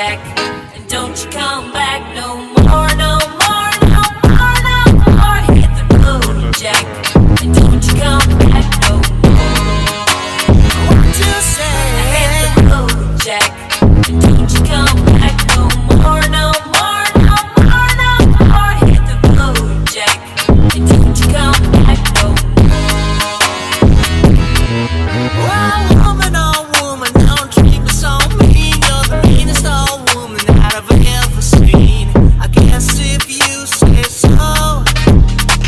Jack. And don't you come back no more, no more, no more, no more. Hit the road, Jack. And don't you come back no more. What you say? Hit the road, Jack. And don't you come back no more, no more, no more, no more. Hit the road, Jack. And don't you come back no more. Well, woman, don't treat me so mean. You're the meanest old woman that I've ever seen. I guess if you say so,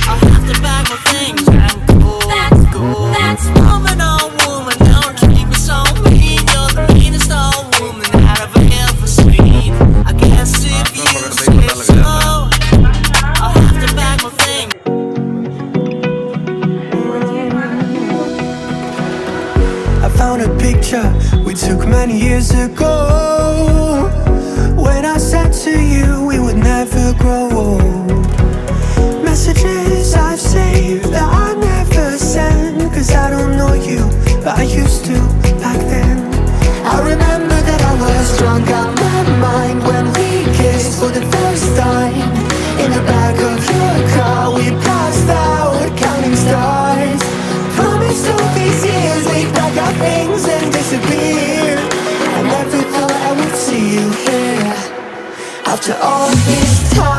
I'll have to pack my things and go. That's woman, don't treat me so mean. You're the meanest old woman that I've ever seen. I guess if you say so, I'll have to pack my things. I found a picture we took many years ago, when I said to you we would never grow old. Messages I've saved that I never send, cause I don't know you, but I used to back then. I remember that I was drunk out my mind when we kissed for the first time. In the back of your car we passed out counting stars. Promised all these years we'd pack our things and disappear. I never thought I would see you here after all this time.